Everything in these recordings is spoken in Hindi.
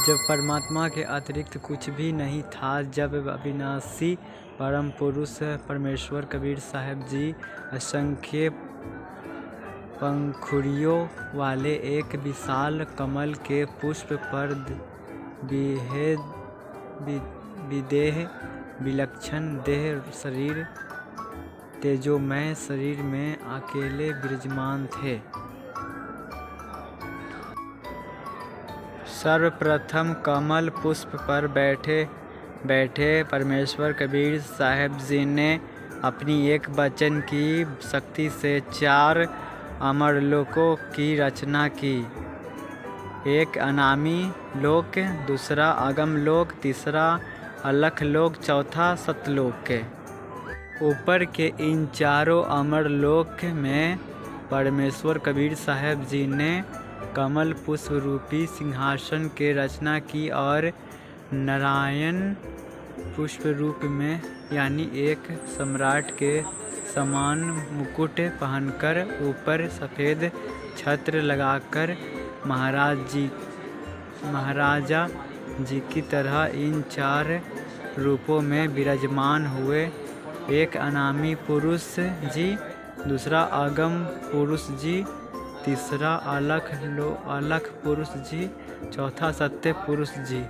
जब परमात्मा के अतिरिक्त कुछ भी नहीं था, जब अविनाशी परम पुरुष परमेश्वर कबीर साहब जी असंख्य पंखुड़ियों वाले एक विशाल कमल के पुष्प पर विदेह विलक्षण देह शरीर तेजोमय शरीर में अकेले विराजमान थे। सर्वप्रथम कमल पुष्प पर बैठे परमेश्वर कबीर साहब जी ने अपनी एक वचन की शक्ति से 4 अमरलोकों की रचना की। एक अनामी लोक, दूसरा अगम लोक, तीसरा अलख लोक, चौथा सतलोक। ऊपर के इन 4 अमरलोक में परमेश्वर कबीर साहब जी ने कमल पुष्प रूपी सिंहासन के रचना की और नारायण पुष्प रूप में यानी एक सम्राट के समान मुकुट पहनकर ऊपर सफ़ेद छत्र लगाकर महाराजा जी की तरह इन 4 रूपों में विराजमान हुए। एक अनामी पुरुष जी, दूसरा अगम पुरुष जी, तीसरा अलख पुरुष जी, चौथा सत्य पुरुष जी।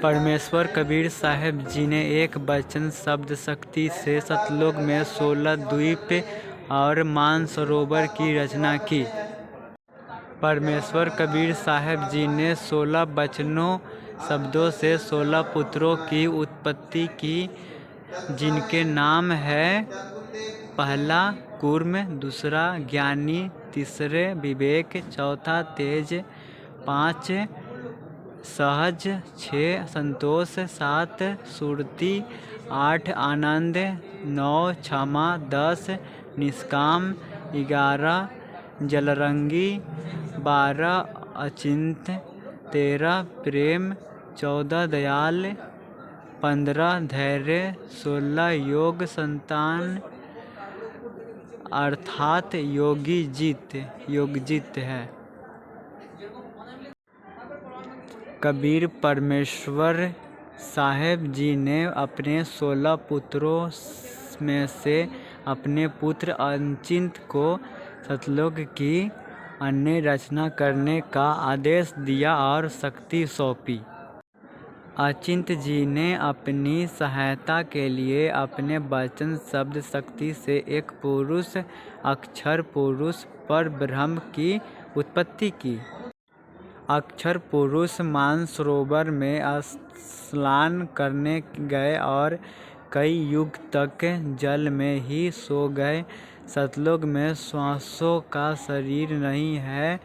परमेश्वर कबीर साहब जी ने एक वचन शब्द शक्ति से सतलोक में 16 द्वीप और मानसरोवर की रचना की। परमेश्वर कबीर साहब जी ने 16 वचनों शब्दों से 16 पुत्रों की उत्पत्ति की, जिनके नाम है पहला कूर्म, दूसरा ज्ञानी, तीसरे विवेक, चौथा तेज, 5 सहज, 6 संतोष, 7 सुरति, 8 आनंद, 9 क्षमा, 10 निष्काम, 11 जलरंगी, 12 अचिंत्य, 13 प्रेम, 14 दयाल, 15 धैर्य, 16 योग संतान अर्थात योगजित है। कबीर परमेश्वर साहब जी ने अपने 16 पुत्रों में से अपने पुत्र अचिंत को सतलोक की अन्य रचना करने का आदेश दिया और शक्ति सौंपी। अचिंत जी ने अपनी सहायता के लिए अपने वचन शब्द शक्ति से एक पुरुष अक्षर पुरुष परब्रह्म की उत्पत्ति की। अक्षर पुरुष मानसरोवर में स्नान करने गए और कई युग तक जल में ही सो गए। सतलोक में श्वासों का शरीर नहीं है।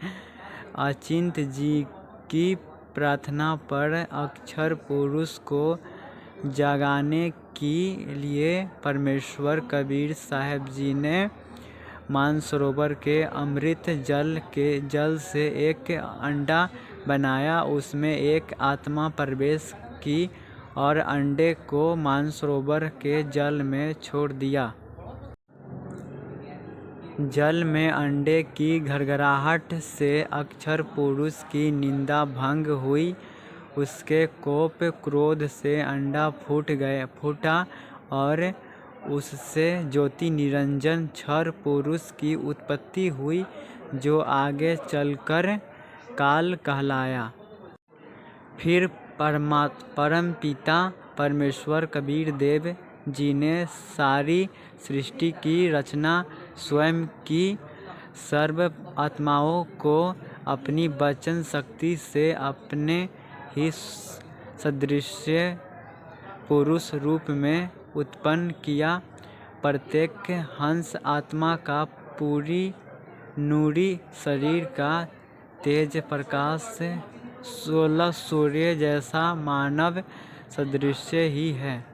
अचिंत जी की प्रार्थना पर अक्षर पुरुष को जगाने के लिए परमेश्वर कबीर साहब जी ने मानसरोवर के अमृत जल से एक अंडा बनाया, उसमें एक आत्मा प्रवेश की और अंडे को मानसरोवर के जल में छोड़ दिया। जल में अंडे की घड़घड़ाहट से अक्षर पुरुष की निंदा भंग हुई। उसके कोप क्रोध से अंडा फूटा और उससे ज्योति निरंजन क्षर पुरुष की उत्पत्ति हुई, जो आगे चलकर काल कहलाया। फिर परमपिता परमेश्वर कबीर देव जी ने सारी सृष्टि की रचना स्वयं की। सर्व आत्माओं को अपनी वचन शक्ति से अपने ही सदृश पुरुष रूप में उत्पन्न किया। प्रत्येक हंस आत्मा का पूरी नूरी शरीर का तेज प्रकाश 16 सूर्य जैसा मानव सदृश ही है,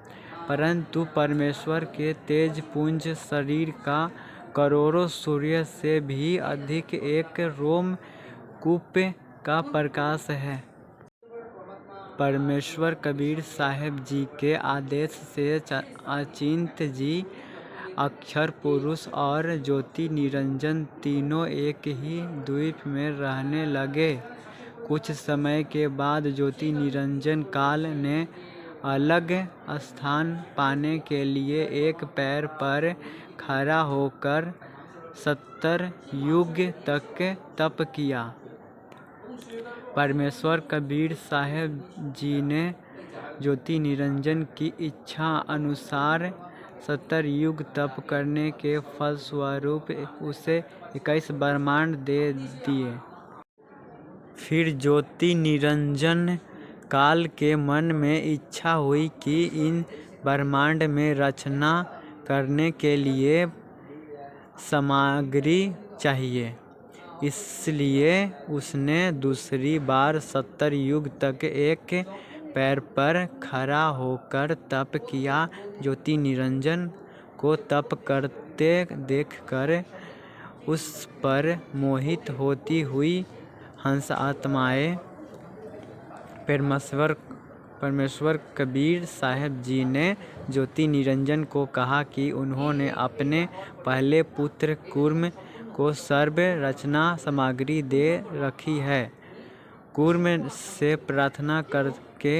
परंतु परमेश्वर के तेज पुंज शरीर का करोड़ों सूर्य से भी अधिक एक रोम कूप का प्रकाश है। परमेश्वर कबीर साहब जी के आदेश से अचिंत जी, अक्षर पुरुष और ज्योति निरंजन तीनों एक ही द्वीप में रहने लगे। कुछ समय के बाद ज्योति निरंजन काल ने अलग स्थान पाने के लिए एक पैर पर खड़ा होकर 70 युग तक तप किया। परमेश्वर कबीर साहब जी ने ज्योति निरंजन की इच्छा अनुसार 70 युग तप करने के फलस्वरूप उसे 21 ब्रह्मांड दे दिए। फिर ज्योति निरंजन काल के मन में इच्छा हुई कि इन ब्रह्मांड में रचना करने के लिए सामग्री चाहिए। इसलिए उसने दूसरी बार 70 युग तक एक पैर पर खड़ा होकर तप किया। ज्योति निरंजन को तप करते देखकर उस पर मोहित होती हुई हंस आत्माएं परमेश्वर कबीर साहब जी ने ज्योति निरंजन को कहा कि उन्होंने अपने पहले पुत्र कूर्म को सर्व रचना सामग्री दे रखी है। कूर्म से प्रार्थना करके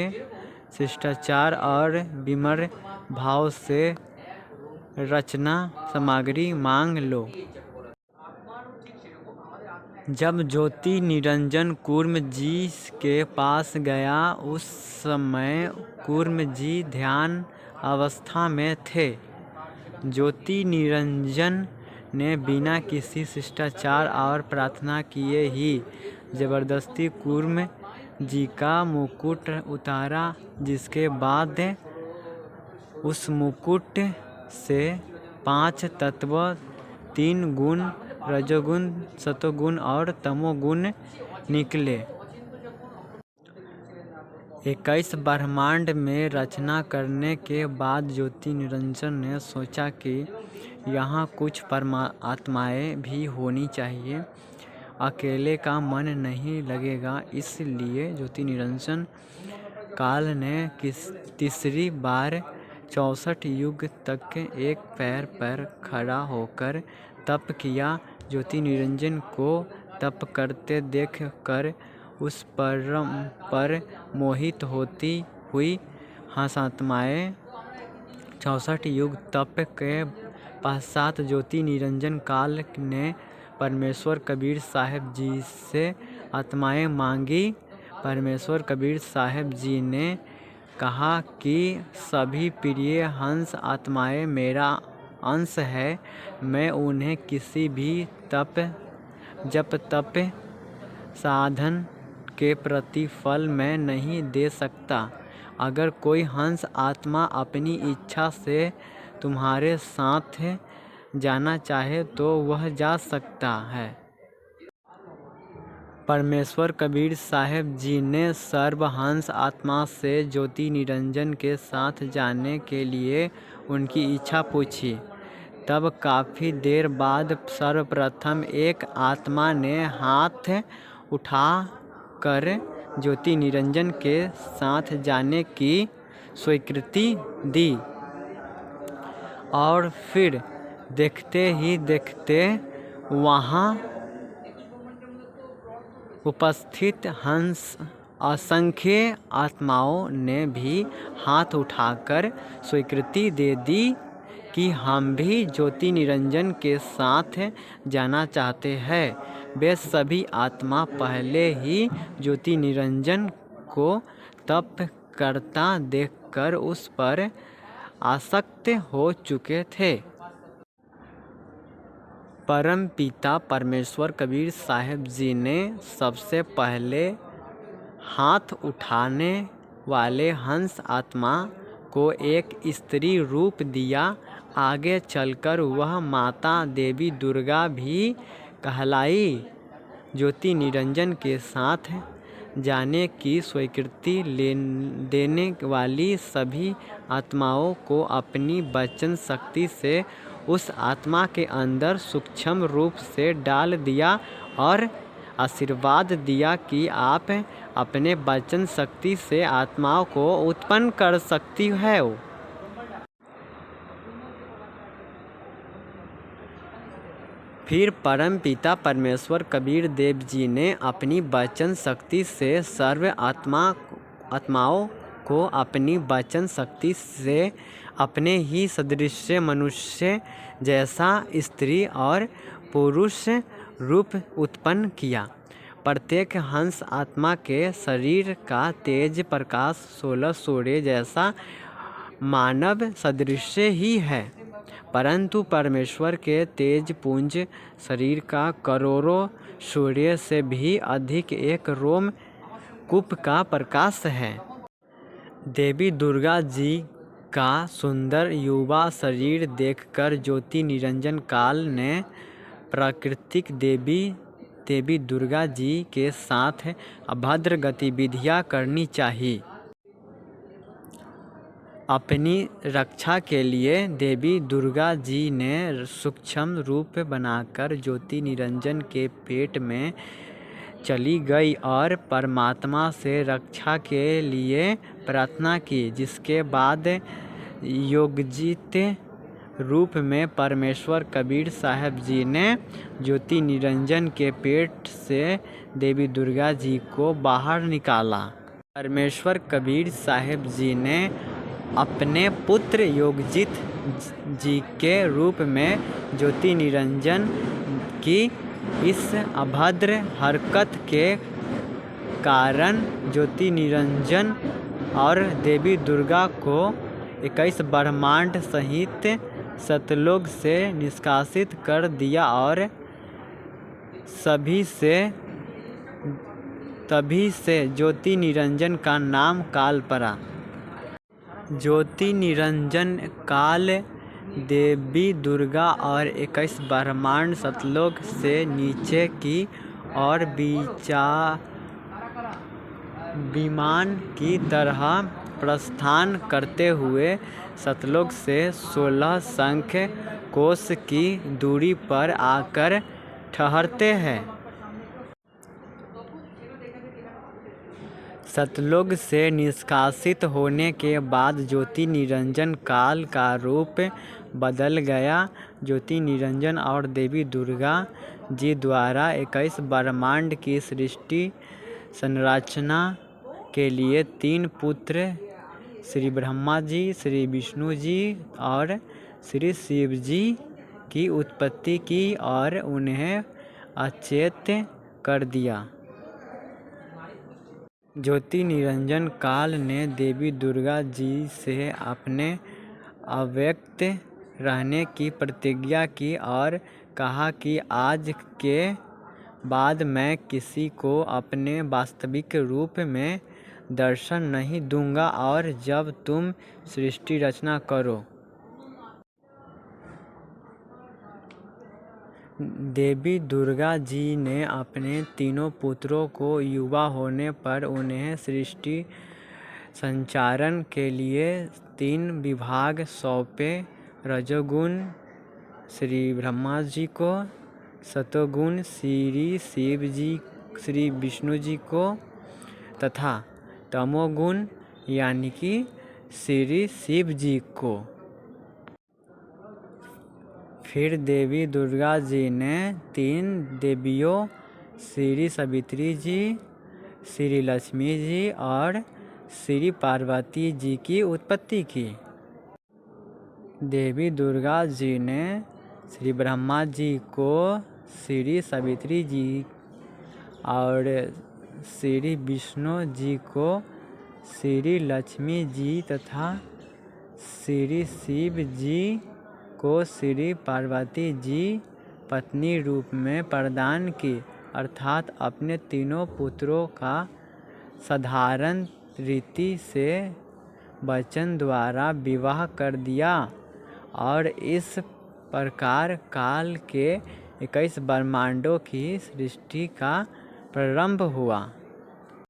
शिष्टाचार और विनम्र भाव से रचना सामग्री मांग लो। जब ज्योति निरंजन कूर्म जी के पास गया, उस समय कूर्म जी ध्यान अवस्था में थे। ज्योति निरंजन ने बिना किसी शिष्टाचार और प्रार्थना किए ही जबरदस्ती कूर्म जी का मुकुट उतारा, जिसके बाद उस मुकुट से 5 तत्व, 3 गुण रजोगुण, सतोगुण और तमोगुण निकले। 21 ब्रह्मांड में रचना करने के बाद ज्योति निरंजन ने सोचा कि यहाँ कुछ परमात्माएं भी होनी चाहिए, अकेले का मन नहीं लगेगा। इसलिए ज्योति निरंजन काल ने तीसरी बार 64 युग तक एक पैर पर खड़ा होकर तप किया। ज्योति निरंजन को तप करते देखकर उस पर मोहित होती हुई हंसात्माएं 64 युग तप के पश्चात ज्योति निरंजन काल ने परमेश्वर कबीर साहब जी से आत्माएं मांगी। परमेश्वर कबीर साहब जी ने कहा कि सभी प्रिय हंस आत्माएं मेरा अंश है। मैं उन्हें किसी भी जप तप साधन के प्रतिफल में नहीं दे सकता। अगर कोई हंस आत्मा अपनी इच्छा से तुम्हारे साथ जाना चाहे तो वह जा सकता है। परमेश्वर कबीर साहब जी ने सर्वहंस आत्मा से ज्योति निरंजन के साथ जाने के लिए उनकी इच्छा पूछी। तब काफ़ी देर बाद सर्वप्रथम एक आत्मा ने हाथ उठाकर ज्योति निरंजन के साथ जाने की स्वीकृति दी और फिर देखते ही देखते वहाँ उपस्थित हंस असंख्य आत्माओं ने भी हाथ उठाकर स्वीकृति दे दी कि हम भी ज्योति निरंजन के साथ जाना चाहते हैं। वे सभी आत्मा पहले ही ज्योति निरंजन को तप करता देखकर उस पर आसक्त हो चुके थे। परम पिता परमेश्वर कबीर साहब जी ने सबसे पहले हाथ उठाने वाले हंस आत्मा को एक स्त्री रूप दिया। आगे चलकर वह माता देवी दुर्गा भी कहलाई। ज्योति निरंजन के साथ जाने की स्वीकृति देने वाली सभी आत्माओं को अपनी वचन शक्ति से उस आत्मा के अंदर सूक्ष्म रूप से डाल दिया और आशीर्वाद दिया कि आप अपने वचन शक्ति से आत्माओं को उत्पन्न कर सकती है। फिर परम पिता परमेश्वर कबीर देव जी ने अपनी वचन शक्ति से सर्व आत्माओं को अपनी वचन शक्ति से अपने ही सदृश मनुष्य जैसा स्त्री और पुरुष रूप उत्पन्न किया। प्रत्येक हंस आत्मा के शरीर का तेज प्रकाश 16 सूर्य जैसा मानव सदृश ही है, परंतु परमेश्वर के तेज पुंज शरीर का करोड़ों सूर्य से भी अधिक एक रोम कूप का प्रकाश है। देवी दुर्गा जी का सुंदर युवा शरीर देखकर ज्योति निरंजन काल ने प्राकृतिक देवी दुर्गा जी के साथ अभद्र गतिविधियां करनी चाहिए। अपनी रक्षा के लिए देवी दुर्गा जी ने सूक्ष्म रूप बनाकर ज्योति निरंजन के पेट में चली गई और परमात्मा से रक्षा के लिए प्रार्थना की, जिसके बाद योगजित रूप में परमेश्वर कबीर साहब जी ने ज्योति निरंजन के पेट से देवी दुर्गा जी को बाहर निकाला। परमेश्वर कबीर साहब जी ने अपने पुत्र योगजित जी के रूप में ज्योति निरंजन की इस अभद्र हरकत के कारण ज्योति निरंजन और देवी दुर्गा को 21 ब्रह्मांड सहित सतलोक से निष्कासित कर दिया और तभी से ज्योति निरंजन का नाम काल पड़ा। ज्योति निरंजन काल देवी दुर्गा और 21 ब्रह्मांड सतलोक से नीचे की और विमान की तरह प्रस्थान करते हुए सतलोक से 16 संख्य कोस की दूरी पर आकर ठहरते हैं। सतलोक से निष्कासित होने के बाद ज्योति निरंजन काल का रूप बदल गया। ज्योति निरंजन और देवी दुर्गा जी द्वारा 21 ब्रह्मांड की सृष्टि संरचना के लिए 3 पुत्र श्री ब्रह्मा जी, श्री विष्णु जी और श्री शिव जी की उत्पत्ति की और उन्हें अचेत कर दिया। ज्योति निरंजन काल ने देवी दुर्गा जी से अपने अव्यक्त रहने की प्रतिज्ञा की और कहा कि आज के बाद मैं किसी को अपने वास्तविक रूप में दर्शन नहीं दूंगा और जब तुम सृष्टि रचना करो। देवी दुर्गा जी ने अपने तीनों पुत्रों को युवा होने पर उन्हें सृष्टि संचालन के लिए 3 विभाग सौंपे। रजोगुण श्री ब्रह्मा जी को, सतोगुण श्री विष्णु जी को तथा तमोगुण यानी कि श्री शिव जी को। फिर देवी दुर्गा जी ने 3 देवियों श्री सावित्री जी, श्री लक्ष्मी जी और श्री पार्वती जी की उत्पत्ति की। देवी दुर्गा जी ने श्री ब्रह्मा जी को, श्री सावित्री जी और श्री विष्णु जी को, श्री लक्ष्मी जी तथा श्री शिव जी को श्री पार्वती जी पत्नी रूप में प्रदान की, अर्थात अपने तीनों पुत्रों का साधारण रीति से वचन द्वारा विवाह कर दिया और इस प्रकार काल के 21 ब्रह्मांडों की सृष्टि का प्रारंभ हुआ।